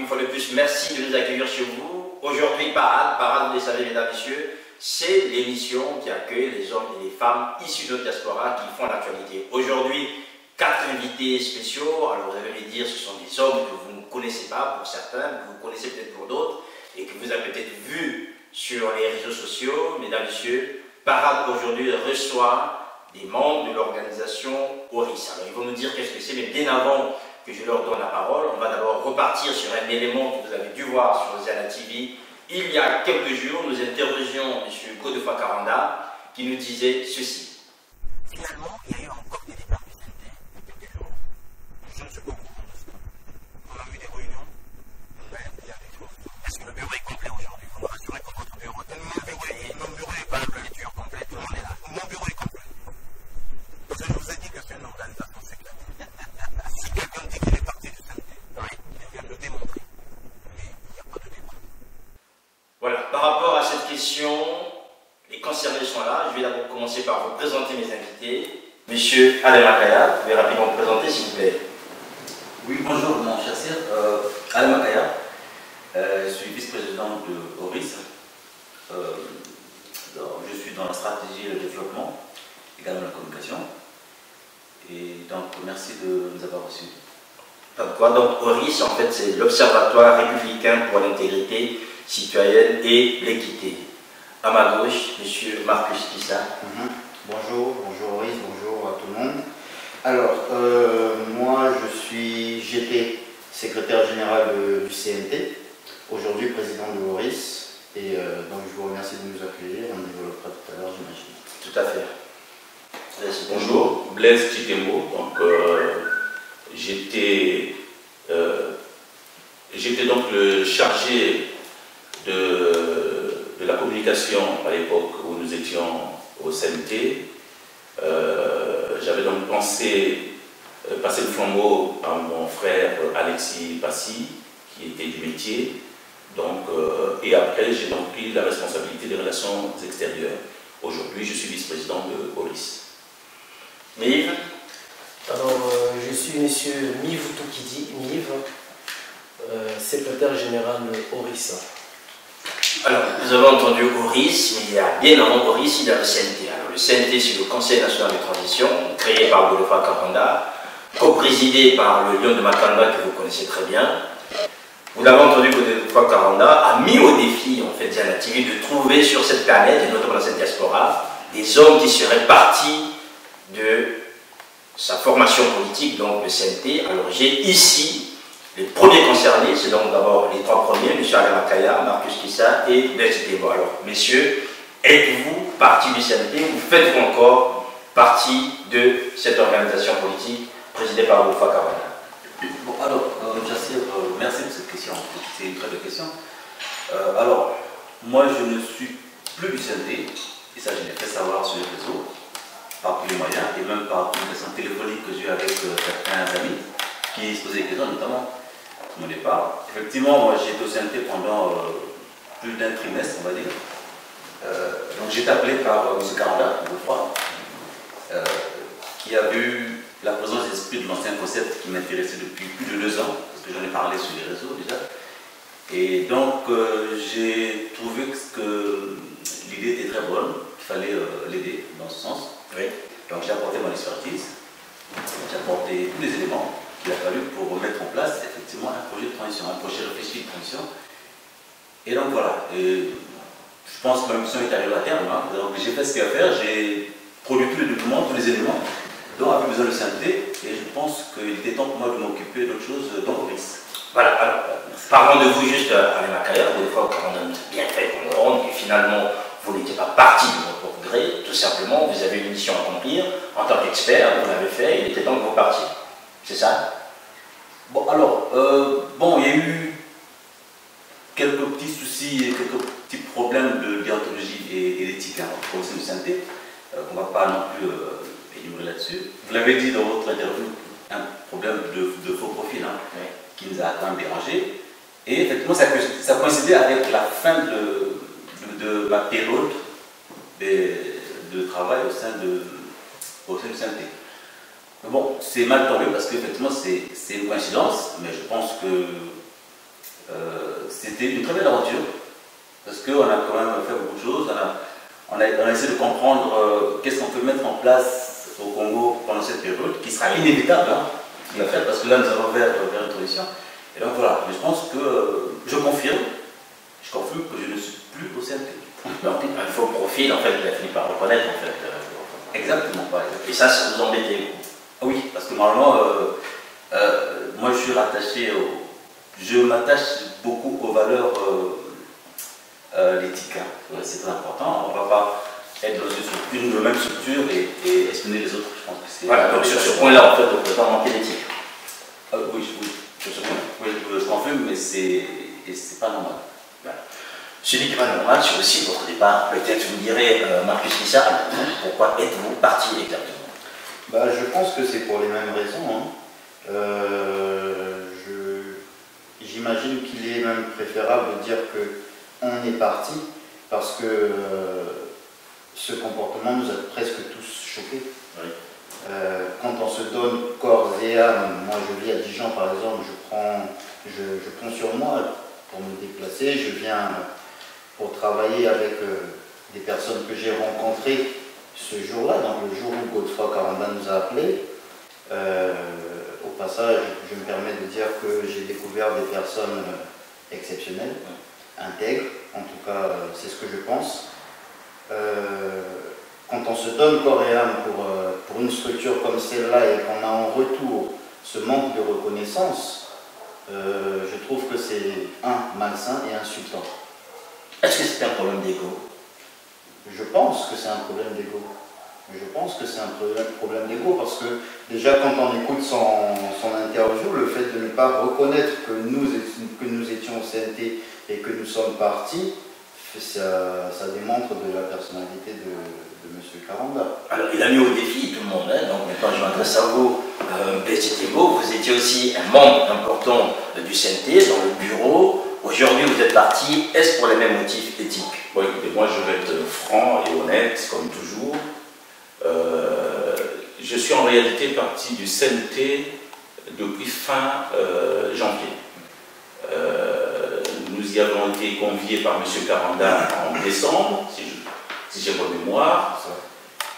fois de plus, merci de nous accueillir chez vous. Aujourd'hui, Parade, vous le savez, mesdames et messieurs, c'est l'émission qui accueille les hommes et les femmes issus de notre diaspora qui font l'actualité. Aujourd'hui, 4 invités spéciaux. Alors vous allez me dire, ce sont des hommes que vous ne connaissez pas pour certains, que vous connaissez peut-être pour d'autres, et que vous avez peut-être vu sur les réseaux sociaux. Mesdames et messieurs, Parade aujourd'hui reçoit des membres de l'organisation ORIS. Alors ils vont nous dire qu'est-ce que c'est, mais bien avant que je leur donne la parole, on va d'abord repartir sur un élément que vous avez dû voir sur Zana TV. Il y a quelques jours, nous interrogions M. Godefroid Karanda qui nous disait ceci. Finalement, il y a eu encore des débats il y a quelques jours. Je ne sais pas où on a eu des réunions. Il y a des choses. Est-ce que le bureau est complet aujourd'hui? Vous me rassurez que votre bureau est complet. Mon bureau n'est pas la lecture complète, tout le monde est là. Mon bureau est complet. Parce que je vous ai dit que c'est une organisation secrète. Si quelqu'un dit qu'il est parti du syndicat, il vient de le démontrer. Mais il n'y a pas de débat. Voilà, par rapport à cette question, les concernés sont là. Je vais d'abord commencer par vous présenter mes invités. Monsieur Alain Makaya, vous pouvez rapidement vous présenter s'il vous plaît. Oui, bonjour mon cher Sir, Alain Makaya, je suis vice-président de ORIS. Je suis dans la stratégie et le développement, également la communication. Et donc merci de nous avoir reçus. Donc ORIS, en fait, c'est l'Observatoire républicain pour l'intégrité citoyenne et l'équité. À ma gauche, monsieur Marcus Kissa. Bonjour Auris, bonjour à tout le monde. Alors, moi j'étais secrétaire général du CNT, aujourd'hui président de Auris, et donc je vous remercie de nous accueillir, on développera tout à l'heure, j'imagine. Tout à fait. Bonjour, Blaise Chitembo. Donc, j'étais donc le chargé de la communication à l'époque où nous étions au CNT. J'avais donc pensé passer le flambeau à mon frère Alexis Passy, qui était du métier. Donc, et après, j'ai donc pris la responsabilité des relations extérieures. Aujourd'hui, je suis vice-président de ORIS. Miv. Alors, je suis monsieur Miv Toukidi, secrétaire général de ORIS. Alors, nous avons entendu ORIS, mais il y a bien avant ORIS, il y a le CNT. Alors, le CNT, c'est le Conseil national de transition, créé par Godefroid Karanda, co-présidé par le Lion de Makanda, que vous connaissez très bien. Vous l'avez entendu, Godefroid Karanda a mis au défi, en fait, Zana TV, de trouver sur cette planète, et notamment dans cette diaspora, des hommes qui seraient partis de sa formation politique, donc le CNT. Alors, j'ai ici les premiers concernés, c'est donc d'abord les 3 premiers, M. Alain Makaya, Marcus Kissa et Blaise Chitembo. Alors, messieurs, êtes-vous parti du CNT ou faites-vous encore partie de cette organisation politique présidée par Godefroid Karanda? Bon, alors, Jassir, merci pour cette question, c'est une très belle question. Alors, moi je ne suis plus du CNT, et ça je l'ai fait savoir sur les réseaux, par tous les moyens, et même par une question téléphonique que j'ai eu avec certains amis qui se posaient des questions, notamment mon départ. Effectivement, moi j'ai été au CNT pendant plus d'un trimestre, on va dire. Donc j'ai été appelé par M. Karanda, qui a vu la présence d'esprit de l'ancien concept qui m'intéressait depuis plus de 2 ans, parce que j'en ai parlé sur les réseaux déjà. Et donc j'ai trouvé que l'idée était très bonne, qu'il fallait l'aider dans ce sens. Oui. Donc j'ai apporté mon expertise, j'ai apporté tous les éléments qu'il a fallu pour mettre en place effectivement un projet de transition, un projet réfléchi de transition. Et donc voilà, et je pense que ma mission est arrivée à terme. Hein. Donc j'ai fait ce qu'il y a à faire, j'ai produit tous les documents, tous les éléments dont avait besoin le CNT, et je pense qu'il était temps pour moi de m'occuper d'autre chose dans ORIS. Voilà, alors, parlons de vous juste, Alain Makaya, des fois, quand on a bien fait pour le rendre, et finalement, vous n'étiez pas parti de votre propre gré, tout simplement, vous avez une mission à accomplir, en tant qu'expert, vous l'avez fait, il était temps que vous partiez. C'est ça? Bon, alors, il y a eu quelques petits soucis et quelques petits problèmes de déontologie et d'éthique au sein du CNT, qu'on ne va pas non plus énumérer là-dessus. Vous l'avez dit dans votre interview, un problème de faux profil qui nous a quand même dérangé. Et effectivement, ça coïncidait avec la fin de ma période de travail au sein du CNT. Mais bon, c'est mal tombé parce qu'effectivement c'est une coïncidence, mais je pense que c'était une très belle aventure, parce qu'on a quand même fait beaucoup de choses. On a essayé de comprendre qu'est-ce qu'on peut mettre en place au Congo pendant cette période, qui sera inévitable, hein, parce que là nous allons vers une transition. Et donc voilà, mais je pense que je confirme que je ne suis plus au CNT. Donc il faut profil, en fait, il a fini par reconnaître, en fait. Exactement. Ouais. Et ça vous embêtait. Oui, parce que normalement, moi je suis rattaché je m'attache beaucoup aux valeurs l'éthique. Hein. C'est très important. On ne va pas être dans une même structure et espionner les autres. Je pense que c'est. Voilà, donc sur ce point-là, en fait, on ne peut pas manquer d'éthique. Oui, sur ce point. Oui, je confirme, mais c'est pas normal. Voilà. Ce n'est pas normal, c'est aussi votre départ. Peut-être vous me direz, Marcus Richard, pourquoi êtes-vous parti exactement? Bah, je pense que c'est pour les mêmes raisons. Hein. J'imagine qu'il est même préférable de dire qu'on est parti parce que ce comportement nous a presque tous choqués. Oui. Quand on se donne corps et âme, moi je vis à Dijon par exemple, je prends sur moi pour me déplacer, je viens pour travailler avec des personnes que j'ai rencontrées ce jour-là, donc le jour où Godefroy Caranda nous a appelés. Au passage, je me permets de dire que j'ai découvert des personnes exceptionnelles, intègres, en tout cas c'est ce que je pense. Quand on se donne corps et âme pour une structure comme celle-là et qu'on a en retour ce manque de reconnaissance, je trouve que c'est malsain et insultant. Est-ce que c'est un problème d'ego? Je pense que c'est un problème d'ego. Je pense que c'est un problème d'ego parce que déjà quand on écoute son interview, le fait de ne pas reconnaître que nous étions au CNT et que nous sommes partis, ça démontre de la personnalité de M. Caranda. Alors il a mis au défi tout le monde, hein. Donc maintenant je m'adresse à vous, Blaise Témo, vous étiez aussi un membre important du CNT dans le bureau. Aujourd'hui vous êtes parti, est-ce pour les mêmes motifs éthiques? Bon, écoutez, moi je vais être franc et honnête, comme toujours. Je suis en réalité parti du CNT depuis fin janvier. Nous y avons été conviés par M. Caranda en décembre, si j'ai bonne mémoire.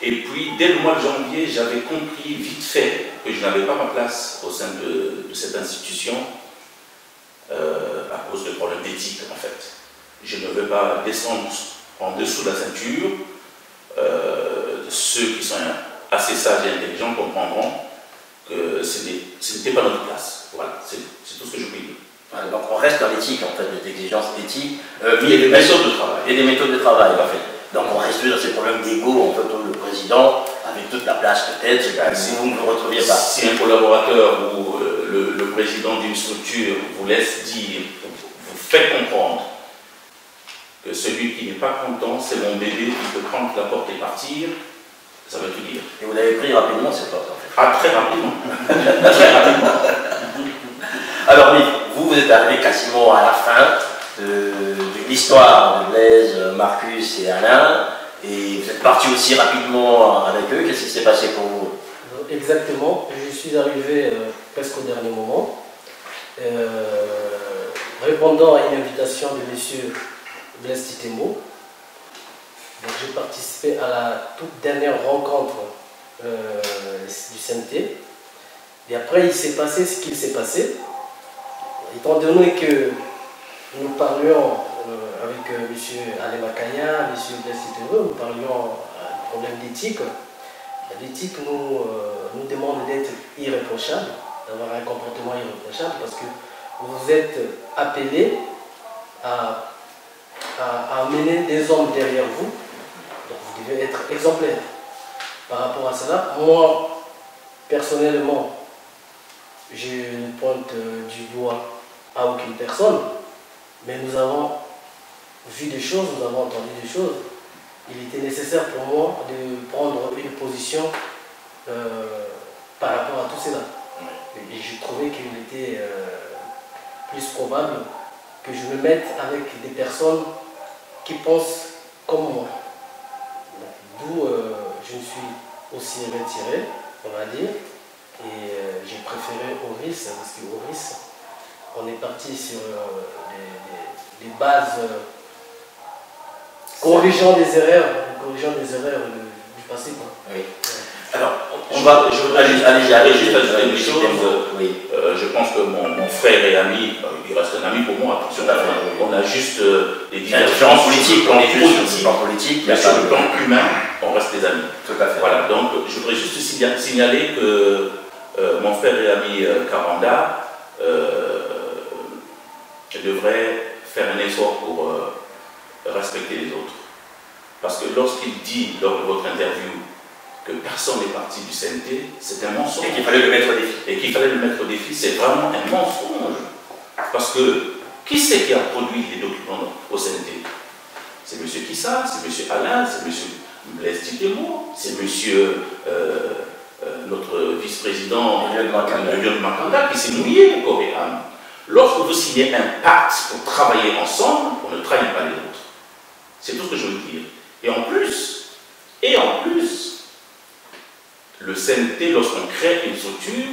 Et puis, dès le mois de janvier, j'avais compris vite fait que je n'avais pas ma place au sein de cette institution à cause de problèmes d'éthique, en fait. Je ne veux pas descendre en dessous de la ceinture. Ceux qui sont assez sages et intelligents comprendront que ce n'était pas notre place. Voilà, c'est tout ce que je peux dire. Voilà, donc on reste dans l'éthique, en fait, des exigences éthiques. Il y a des méthodes de travail. Et des méthodes de travail, en fait. Donc on reste dans ces problèmes d'ego, en fait, où le président, avec toute la place peut-être, si vous ne vous retrouviez pas. Si un collaborateur ou le président d'une structure vous laisse dire, vous fait comprendre que celui qui n'est pas content, c'est mon bébé qui peut prendre la porte et partir, ça veut tout dire. Et vous l'avez pris rapidement, cette porte, en fait. Ah, très rapidement. Très rapidement. Alors oui, vous êtes arrivé quasiment à la fin de l'histoire de Blaise, Marcus et Alain, et vous êtes parti aussi rapidement avec eux. Qu'est-ce qui s'est passé pour vous? Exactement, je suis arrivé presque au dernier moment, répondant à une invitation de M. Blaise Témo. J'ai participé à la toute dernière rencontre du CNT. Et après, il s'est passé ce qu'il s'est passé. Étant donné que nous parlions avec M. Alain Makaya, M. Blaise Témo, nous parlions d'un problème d'éthique. L'éthique nous demande d'être irréprochable, d'avoir un comportement irréprochable, parce que vous êtes appelés à amener des hommes derrière vous. Donc vous devez être exemplaire. Par rapport à cela, moi, personnellement, je ne pointe du doigt à aucune personne, mais nous avons vu des choses, nous avons entendu des choses. Il était nécessaire pour moi de prendre une position par rapport à tout cela. Et je trouvais qu'il était plus probable que je me mette avec des personnes qui pensent comme moi. D'où je me suis aussi retiré, on va dire, et j'ai préféré Oris, parce que Oris on est parti sur les bases corrigeant des erreurs du passé. Quoi. Oui. Alors, j'allais juste ajouter une chose. Oui. Je pense que mon frère et ami, il reste un ami pour moi, attention, on a juste des divergences politiques, on est juste sur le plan politique, mais sur le plan humain, on reste des amis. Tout à fait. Voilà, donc je voudrais juste signaler que mon frère et ami Karanda devrait faire un effort pour respecter les autres. Parce que lorsqu'il dit lors de votre interview que personne n'est parti du CNT, c'est un mensonge. Et qu'il fallait le mettre au défi. Et qu'il fallait le mettre au défi, c'est vraiment un mensonge. Parce que qui c'est qui a produit les documents au CNT? C'est M. Kissa, c'est M. Alain, c'est M. Blaise Titemo, c'est M. Notre vice-président Lyon Makanda qui s'est mouillé au Coréen. Lorsque vous signez un pacte pour travailler ensemble, on ne trahit pas les autres. C'est tout ce que je veux dire. Et en plus, le CNT, lorsqu'on crée une structure,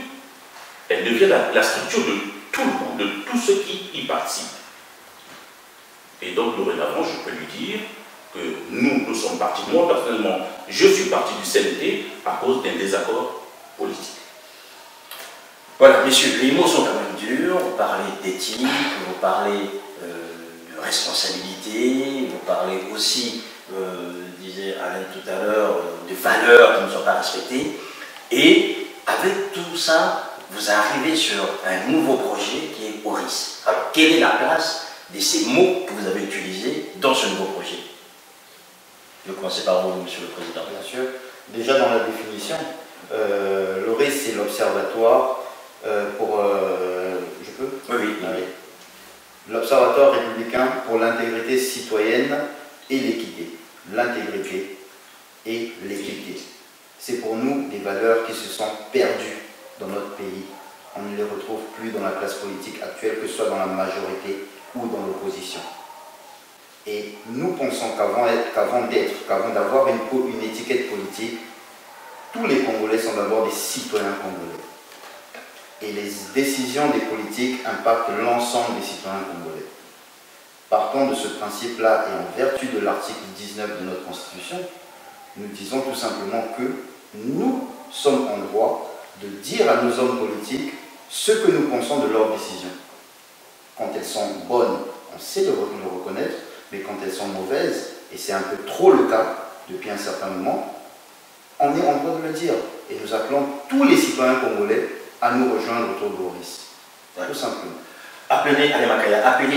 elle devient la structure de tout le monde, de tous ceux qui y participent. Et donc, dorénavant, je peux lui dire que nous sommes partis. Moi, personnellement, je suis parti du CNT à cause d'un désaccord politique. Voilà, messieurs, les mots sont quand même durs. Vous parlez d'éthique, vous parlez de responsabilité, vous parlez aussi, disait Alain tout à l'heure, de valeurs qui ne sont pas respectées. Et avec tout ça, vous arrivez sur un nouveau projet qui est ORIS. Alors, quelle est la place de ces mots que vous avez utilisés dans ce nouveau projet? Je vais commencer par vous, Monsieur le Président. Bien sûr. Déjà dans la définition, l'ORIS, c'est l'Observatoire pour... je peux? Oui. L'Observatoire républicain pour l'intégrité citoyenne et l'équité. L'intégrité et l'équité. C'est pour nous des valeurs qui se sont perdues dans notre pays. On ne les retrouve plus dans la classe politique actuelle, que ce soit dans la majorité ou dans l'opposition. Et nous pensons qu'avant d'avoir une étiquette politique, tous les Congolais sont d'abord des citoyens congolais. Et les décisions des politiques impactent l'ensemble des citoyens congolais. Partant de ce principe-là et en vertu de l'article 19 de notre Constitution, nous disons tout simplement que nous sommes en droit de dire à nos hommes politiques ce que nous pensons de leurs décisions. Quand elles sont bonnes, on sait le reconnaître, mais quand elles sont mauvaises, et c'est un peu trop le cas depuis un certain moment, on est en droit de le dire. Et nous appelons tous les citoyens congolais à nous rejoindre autour de l'ORIS. Tout simplement. Appelez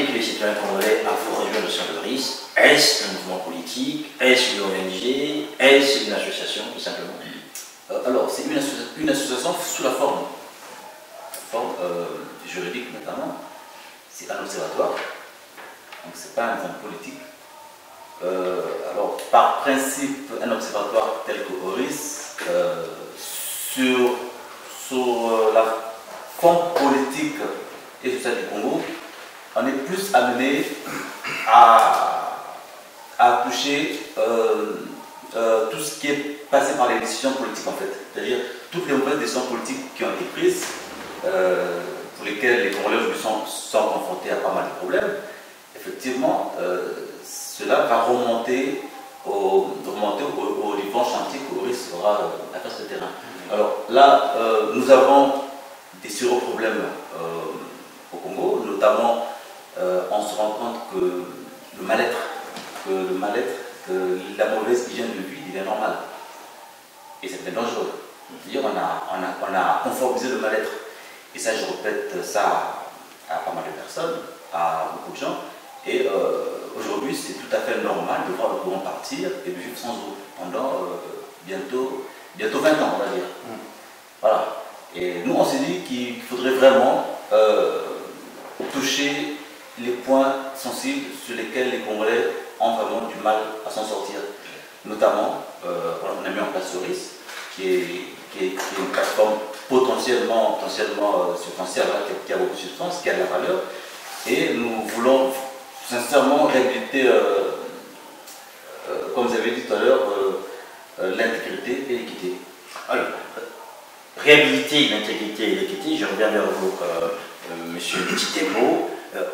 tous les citoyens congolais à vous rejoindre au sein de l'ORIS. Est-ce un mouvement politique? Est-ce une ONG? Est-ce une association, tout simplement? Alors, c'est une association sous la forme juridique notamment. C'est un observatoire, donc c'est pas un mouvement politique. Alors, par principe, un observatoire tel que ORIS, sur la forme politique et sociale du Congo, on est plus amené à toucher tout ce qui est passé par les décisions politiques en fait. C'est-à-dire toutes les mauvaises décisions politiques qui ont été prises, pour lesquelles les Congolais aujourd'hui sont confrontés à pas mal de problèmes. Effectivement, cela va remonter aux différents chantiers qu'ORIS aura à faire sur le terrain. Alors là, nous avons des sérieux problèmes au Congo, notamment on se rend compte que le mal-être, la mauvaise hygiène de vie devient normale. Et c'est bien dangereux. C'est-à-dire on a conformisé le mal-être. Et ça, je répète ça à pas mal de personnes, à beaucoup de gens. Et aujourd'hui, c'est tout à fait normal de voir le courant partir et de vivre sans eau pendant bientôt 20 ans, on va dire. Voilà. Et nous, on s'est dit qu'il faudrait vraiment toucher les points sensibles sur lesquels les Congolais ont vraiment du mal à s'en sortir. Notamment, on a mis en place ORIS, qui est une plateforme potentiellement substantielle, qui a beaucoup de substance, qui a de la valeur. Et nous voulons sincèrement réhabiliter, comme vous avez dit tout à l'heure, l'intégrité et l'équité. Alors, réhabiliter l'intégrité et l'équité. Je reviens vers vous, monsieur Titembo.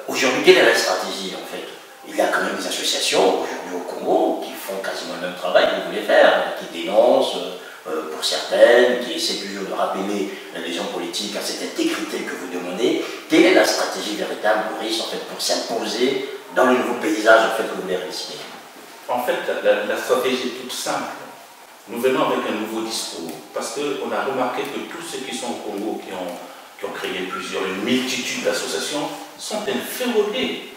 Aujourd'hui, quelle est la stratégie en fait? Il y a quand même des associations aujourd'hui au Congo qui font quasiment le même travail que vous voulez faire, qui dénoncent pour certaines, qui essaient toujours de rappeler les gens politiques à cette intégrité que vous demandez. Quelle est la stratégie véritable, Boris, en fait, pour s'imposer dans le nouveau paysage en fait, que vous voulez réussir? En fait, la stratégie est toute simple. Nous venons avec un nouveau discours, parce qu'on a remarqué que tous ceux qui sont au Congo, qui ont créé une multitude d'associations, sont inféodés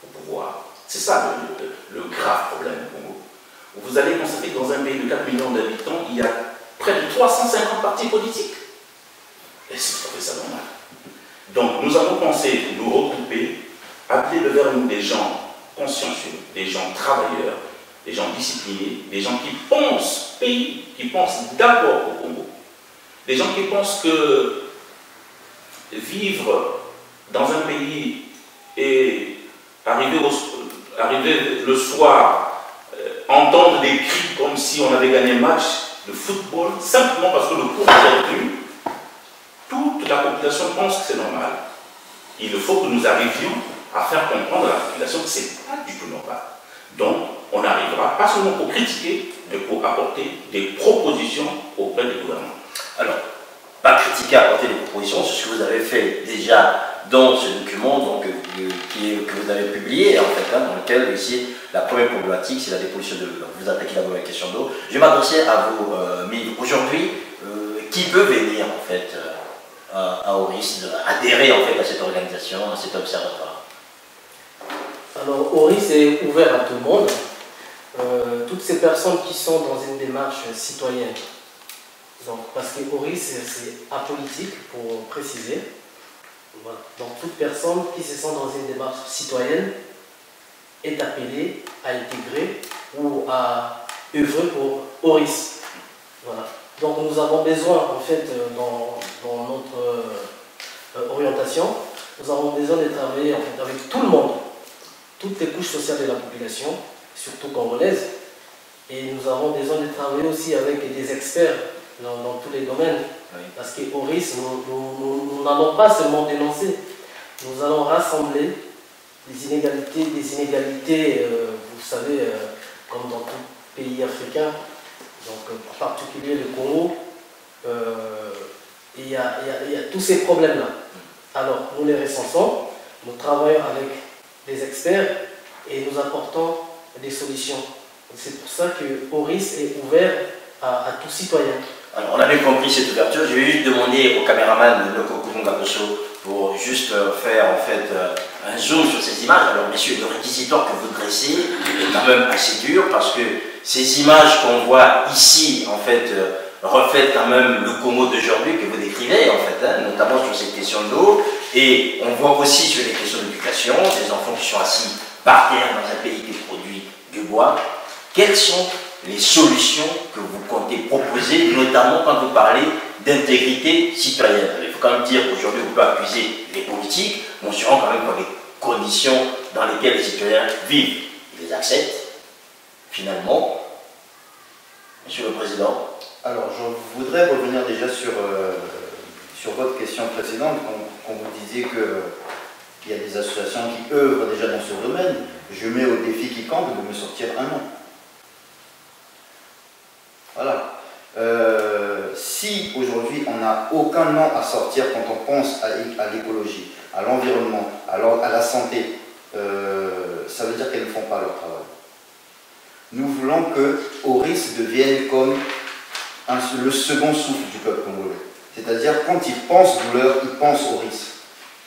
au pouvoir. C'est ça le grave problème au Congo. Vous allez constater que dans un pays de 4 millions d'habitants, il y a près de 350 partis politiques. Et c'est tout à fait ça normal. Donc nous avons pensé nous regrouper, appeler vers nous des gens consciencieux, des gens travailleurs, des gens disciplinés, des gens qui pensent pays, qui pensent d'abord au Congo. Des gens qui pensent que vivre dans un pays et arriver le soir, entendre des cris comme si on avait gagné un match de football, simplement parce que le cours est perdu, toute la population pense que c'est normal. Il faut que nous arrivions à faire comprendre à la population que ce n'est pas du tout normal. Donc, on arrivera, pas seulement pour critiquer, mais pour apporter des propositions auprès du gouvernement. Alors, pas critiquer, apporter des propositions, c'est ce que vous avez fait déjà dans ce document donc, que vous avez publié, en fait, dans lequel ici, la première problématique, c'est la dépollution de l'eau. Vous attaquez d'abord la question d'eau. Je vais m'adresser à vous, mais aujourd'hui, qui peut venir, en fait, à Oris, adhérer, en fait, à cette organisation, à cet observatoire? Alors, Oris est ouvert à tout le monde. Toutes ces personnes qui sont dans une démarche citoyenne. Donc, parce que Oris, c'est apolitique, pour préciser. Voilà. Donc, toute personne qui se sent dans une démarche citoyenne est appelée à intégrer ou à œuvrer pour Oris. Voilà. Donc, nous avons besoin, en fait, dans notre orientation, nous avons besoin de travailler en fait, avec tout le monde, toutes les couches sociales de la population, surtout congolaise. Et nous avons besoin de travailler aussi avec des experts dans tous les domaines. Oui. Parce qu'au RIS, nous n'allons pas seulement dénoncer, nous allons rassembler des inégalités, vous savez, comme dans tout pays africain, donc en particulier le Congo, il y a tous ces problèmes-là. Alors, nous les recensons, nous travaillons avec des experts et nous apportons des solutions. C'est pour ça que Oris est ouvert à tout citoyen. Alors, on avait compris cette ouverture. Je vais juste demander au caméraman de Loko Kungakoso pour juste faire en fait un zoom sur ces images. Alors, messieurs, le réquisitoire que vous dressez est quand même assez dur parce que ces images qu'on voit ici, en fait, reflètent quand même le Congo d'aujourd'hui que vous décrivez, en fait, hein, notamment sur cette question d'eau. Et on voit aussi sur les questions d'éducation, des enfants qui sont assis par terre dans un pays qui produit du bois. Quelles sont les solutions que vous comptez proposer, notamment quand vous parlez d'intégrité citoyenne? Il faut quand même dire qu'aujourd'hui, on peut accuser les politiques, mais on se rend quand même dans les conditions dans lesquelles les citoyens vivent. Ils les acceptent, finalement. Monsieur le Président. Alors, je voudrais revenir déjà sur votre question précédente, quand vous disiez qu'il y a des associations qui œuvrent déjà dans ce domaine. Je mets au défi quiconque de me sortir un nom. Voilà. Si aujourd'hui on n'a aucun nom à sortir quand on pense à l'écologie, à l'environnement, à la santé, ça veut dire qu'elles ne font pas leur travail. Nous voulons que Oris devienne comme le second souffle du peuple congolais. C'est-à-dire quand ils pensent douleur, ils pensent Oris.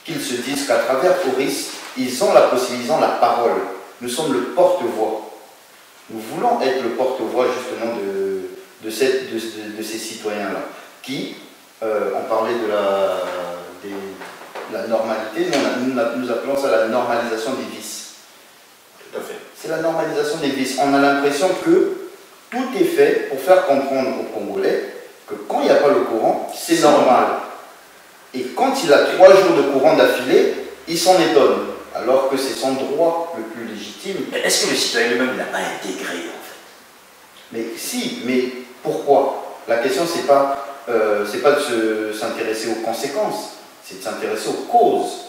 Qu'ils se disent qu'à travers Oris, ils ont la possibilité, ils ont la parole. Nous sommes le porte-voix. Nous voulons être le porte-voix justement de ces citoyens-là, qui, on parlait de la normalité, nous appelons ça la normalisation des vices. Tout à fait. C'est la normalisation des vices. On a l'impression que tout est fait pour faire comprendre aux Congolais que quand il n'y a pas le courant, c'est normal. Et quand il a 3 jours de courant d'affilée, il s'en étonne, alors que c'est son droit le plus légitime. Mais est-ce que le citoyen lui-même n'a pas intégré en fait? Mais si, mais pourquoi? La question, c'est pas de s'intéresser aux conséquences, c'est de s'intéresser aux causes.